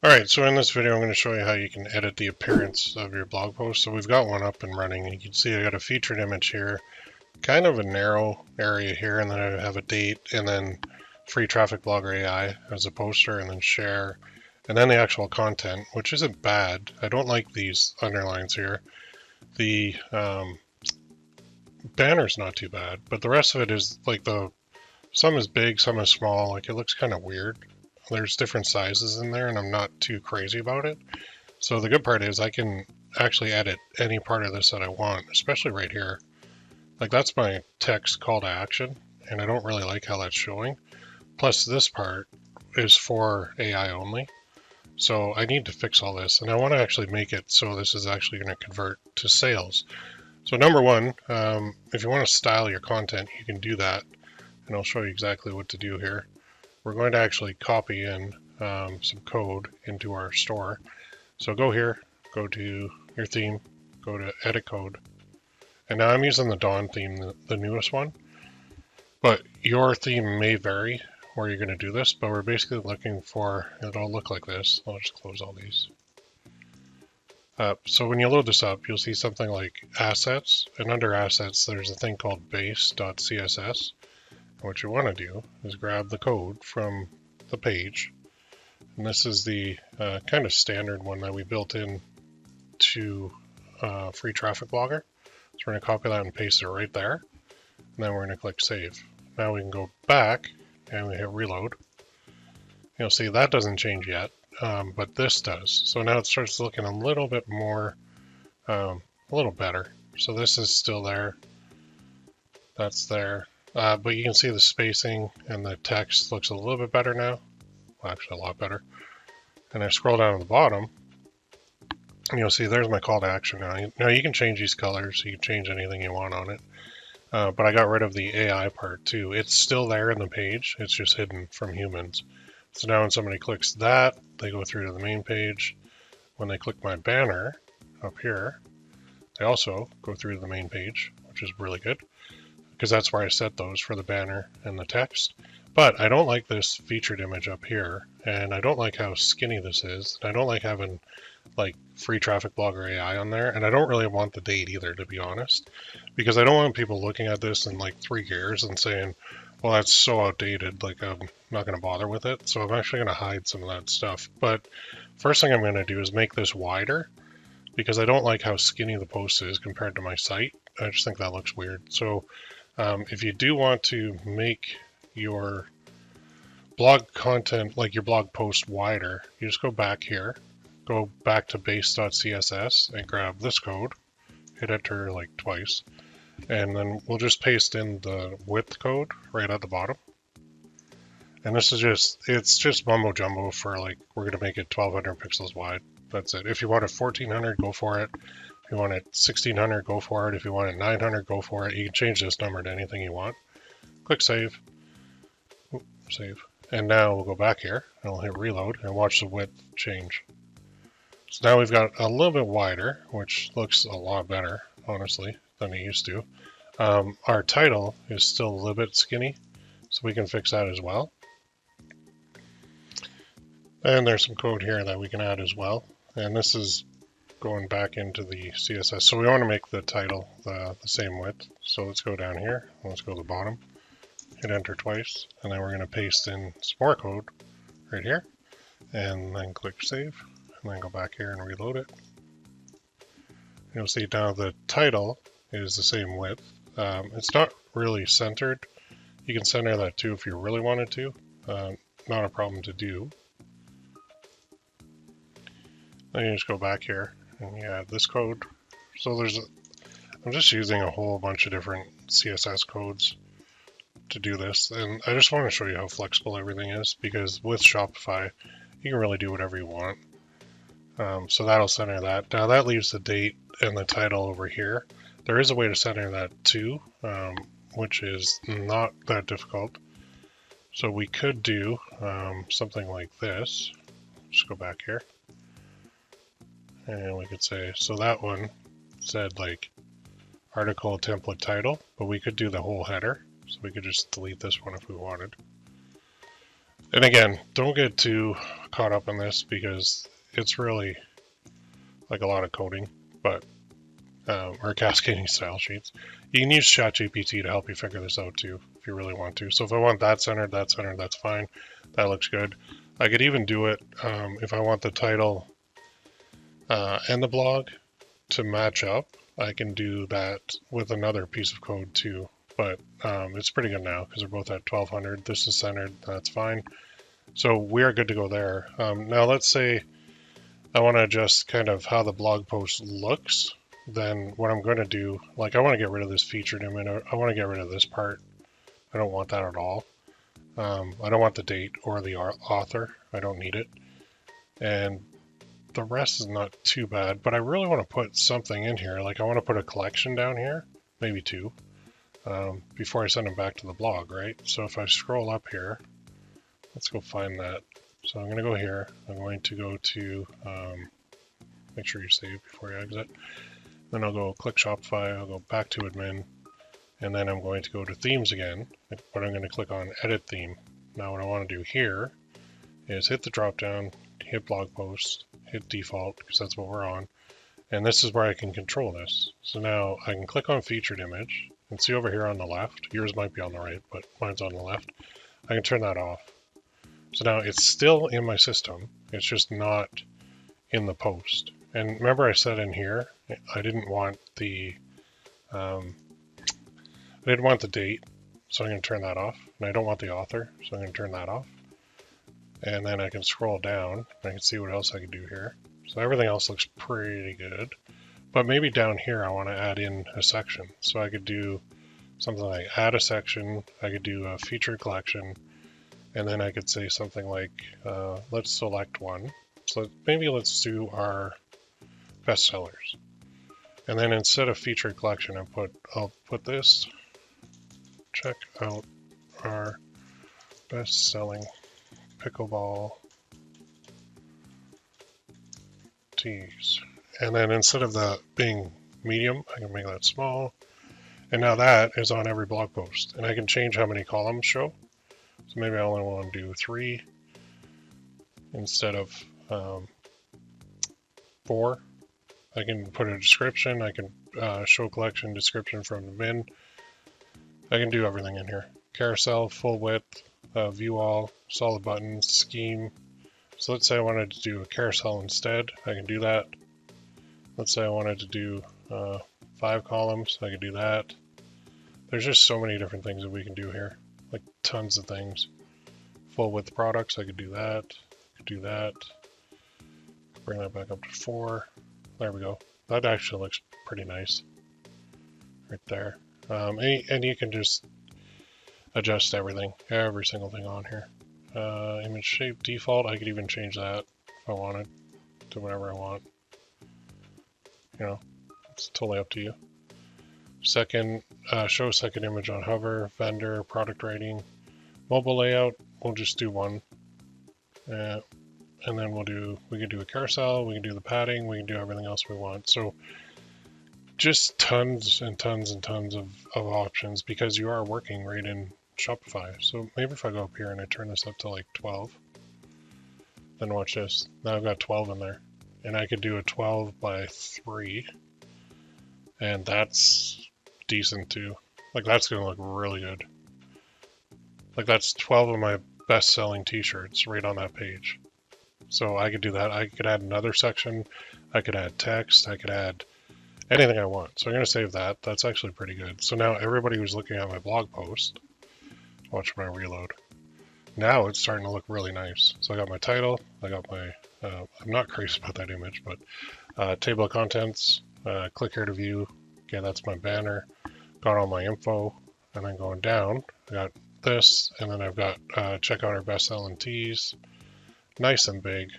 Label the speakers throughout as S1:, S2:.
S1: Alright, so in this video I'm going to show you how you can edit the appearance of your blog post. So we've got one up and running. You can see I got a featured image here, kind of a narrow area here, and then I have a date, and then Free Traffic Blogger AI as a poster, and then share, and then the actual content, which isn't bad. I don't like these underlines here. The banner's not too bad, but the rest of it is like some is big, some is small, like it looks kind of weird. There's different sizes in there and I'm not too crazy about it. So the good part is I can actually edit any part of this that I want, especially right here. Like that's my text call to action and I don't really like how that's showing. Plus this part is for AI only. So I need to fix all this and I want to actually make it so this is actually going to convert to sales. So number one, if you want to style your content, you can do that. And I'll show you exactly what to do here. We're going to actually copy in some code into our store. So go here, go to your theme, go to edit code. And now I'm using the Dawn theme, the newest one. But your theme may vary where you're going to do this, but we're basically looking for, it'll look like this. I'll just close all these. So when you load this up, you'll see something like assets. And under assets, there's a thing called base.css. What you want to do is grab the code from the page, and this is the kind of standard one that we built in to Free Traffic Blogger. So we're going to copy that and paste it right there, and then we're going to click Save. Now we can go back and we hit Reload. You'll see that doesn't change yet, but this does. So now it starts looking a little bit more, a little better. So this is still there. That's there. But you can see the spacing and the text looks a little bit better now. Well, actually a lot better. And I scroll down to the bottom, and you'll see there's my call to action now. Now you can change these colors, you can change anything you want on it. But I got rid of the AI part too. It's still there in the page, it's just hidden from humans. So now when somebody clicks that, they go through to the main page. When they click my banner up here, they also go through to the main page, which is really good, because that's where I set those for the banner and the text. But I don't like this featured image up here, and I don't like how skinny this is. I don't like having like Free Traffic Blogger AI on there, and I don't really want the date either, to be honest, because I don't want people looking at this in like 3 years and saying, well, that's so outdated, like I'm not going to bother with it. So I'm actually going to hide some of that stuff. But first thing I'm going to do is make this wider, because I don't like how skinny the post is compared to my site. I just think that looks weird. So if you do want to make your blog content, like your blog post, wider, you just go back here, go back to base.css and grab this code, hit enter like twice, and then we'll just paste in the width code right at the bottom. And this is it's just mumbo jumbo for like, we're going to make it 1200 pixels wide. That's it. If you want it 1400, go for it. If you want it 1600, go for it. If you want it 900, go for it. You can change this number to anything you want. Click save. Save. And now we'll go back here and we'll hit reload and watch the width change. So now we've got a little bit wider, which looks a lot better, honestly, than it used to. Our title is still a little bit skinny, so we can fix that as well. And there's some code here that we can add as well. And this is going back into the CSS. So we want to make the title the same width. So let's go down here. Let's go to the bottom. Hit enter twice. And then we're going to paste in some more code right here. And then click save. And then go back here and reload it. You'll see now the title is the same width. It's not really centered. You can center that too if you really wanted to. Not a problem to do. Then you just go back here and you add this code. So I'm just using a whole bunch of different CSS codes to do this. And I just want to show you how flexible everything is, because with Shopify, you can really do whatever you want. So that'll center that. Now that leaves the date and the title over here. There is a way to center that too, which is not that difficult. So we could do something like this. Just go back here. And we could say, so that one said like article template title, but we could do the whole header. So we could just delete this one if we wanted. And again, don't get too caught up in this because it's really like a lot of coding, but or cascading style sheets. You can use ChatGPT to help you figure this out too, if you really want to. So if I want that centered, that's fine. That looks good. I could even do it if I want the title and the blog to match up. I can do that with another piece of code too, but it's pretty good now because they're both at 1200. This is centered, that's fine. So we are good to go there. Now let's say I want to adjust kind of how the blog post looks. Then what I'm going to do, like I want to get rid of this featured image. I want to get rid of this part. I don't want that at all. I don't want the date or the author. I don't need it. And the rest is not too bad, but I really want to put something in here. Like I want to put a collection down here, maybe two, before I send them back to the blog, right? So if I scroll up here, let's go find that. So I'm going to go here. I'm going to go to, make sure you save before you exit. Then I'll go click Shopify. I'll go back to admin. And then I'm going to go to themes again, but I'm going to click on edit theme. Now what I want to do here is hit the drop down, hit blog post, hit default, because that's what we're on. And this is where I can control this. So now I can click on featured image and see over here on the left, yours might be on the right, but mine's on the left. I can turn that off. So now it's still in my system. It's just not in the post. And remember I said in here, I didn't want the date, so I'm going to turn that off. And I don't want the author, so I'm going to turn that off. And then I can scroll down, and I can see what else I can do here. So everything else looks pretty good. But maybe down here I want to add in a section. So I could do something like add a section, I could do a featured collection, and then I could say something like, let's select one. So maybe let's do our bestsellers. And then instead of featured collection, I'll put this, check out our best-selling pickleball tees. And then instead of that being medium, I can make that small. And now that is on every blog post. And I can change how many columns show. So maybe I only want to do 3 instead of 4. I can put a description. I can show collection description from the bin. I can do everything in here. Carousel, full width, view all, solid buttons, scheme. So let's say I wanted to do a carousel instead. I can do that. Let's say I wanted to do 5 columns. I could do that. There's just so many different things that we can do here. Like tons of things. Full width products, I could do that. Could do that. Bring that back up to 4. There we go. That actually looks pretty nice. Right there. And you can just adjust everything, every single thing on here. Image shape default, I could even change that if I wanted to whatever I want. You know, it's totally up to you. Second, show second image on hover, vendor, product rating, mobile layout. We'll just do one, and then we can do a carousel, we can do the padding, we can do everything else we want. So just tons and tons and tons of options because you are working right in Shopify. So maybe if I go up here and I turn this up to like 12, then watch this. Now I've got 12 in there, and I could do a 12 by 3, and that's decent too. Like that's gonna look really good. Like that's 12 of my best-selling t-shirts right on that page. So I could do that. I could add another section. I could add text. I could add anything I want. So I'm going to save that. That's actually pretty good. So now everybody who's looking at my blog post, watch when I reload. Now it's starting to look really nice. So I got my title. I got my, I'm not crazy about that image, but table of contents, click here to view. Okay, that's my banner. Got all my info. And then going down, I got this. And then I've got check out our best-selling tees. Nice and big,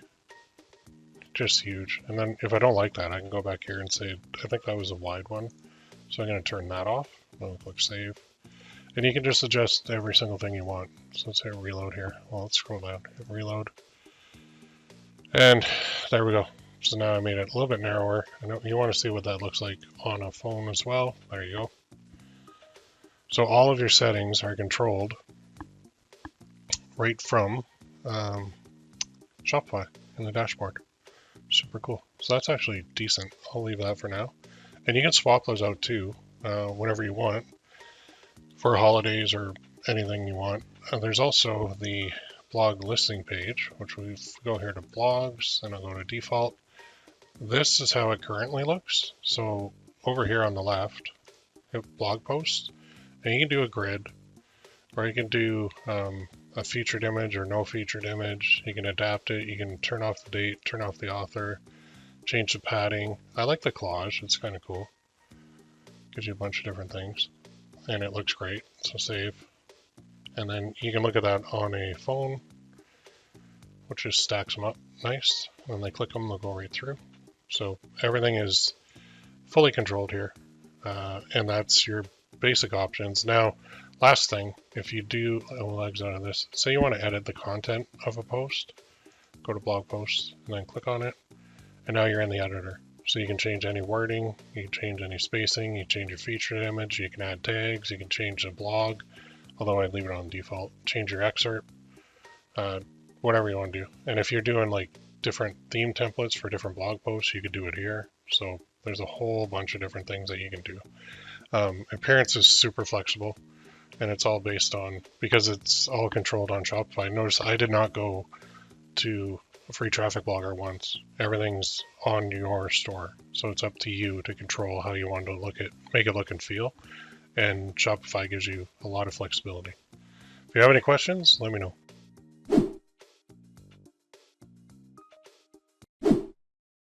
S1: just huge. And then if I don't like that, I can go back here and say, I think that was a wide one. So I'm going to turn that off. I'll click save. And you can just adjust every single thing you want. So let's hit reload here. Well, let's scroll down, hit reload. And there we go. So now I made it a little bit narrower. I know you want to see what that looks like on a phone as well. There you go. So all of your settings are controlled right from Shopify in the dashboard. Super cool. So that's actually decent. I'll leave that for now. And you can swap those out too, whenever you want, for holidays or anything you want. There's also the blog listing page, which we go here to blogs, and I'll go to default. This is how it currently looks. So over here on the left, hit blog posts, and you can do a grid, or you can do a featured image or no featured image. You can adapt it. You can turn off the date, turn off the author, change the padding. I like the collage. It's kind of cool. Gives you a bunch of different things, and it looks great. So save. And then you can look at that on a phone, which just stacks them up nice. When they click them, they'll go right through. So everything is fully controlled here, and that's your basic options. Now, last thing, if you do, I'll exit out of this. Say you want to edit the content of a post, go to blog posts, and then click on it, and now you're in the editor. So you can change any wording, you can change any spacing, you can change your featured image, you can add tags, you can change the blog, although I'd leave it on default. Change your excerpt, whatever you want to do. And if you're doing like different theme templates for different blog posts, you could do it here. So there's a whole bunch of different things that you can do. Appearance is super flexible, and it's all based on, because it's all controlled on Shopify. Notice I did not go to a free traffic blogger once. Everything's on your store. So it's up to you to control how you want to make it look and feel. And Shopify gives you a lot of flexibility. If you have any questions, let me know.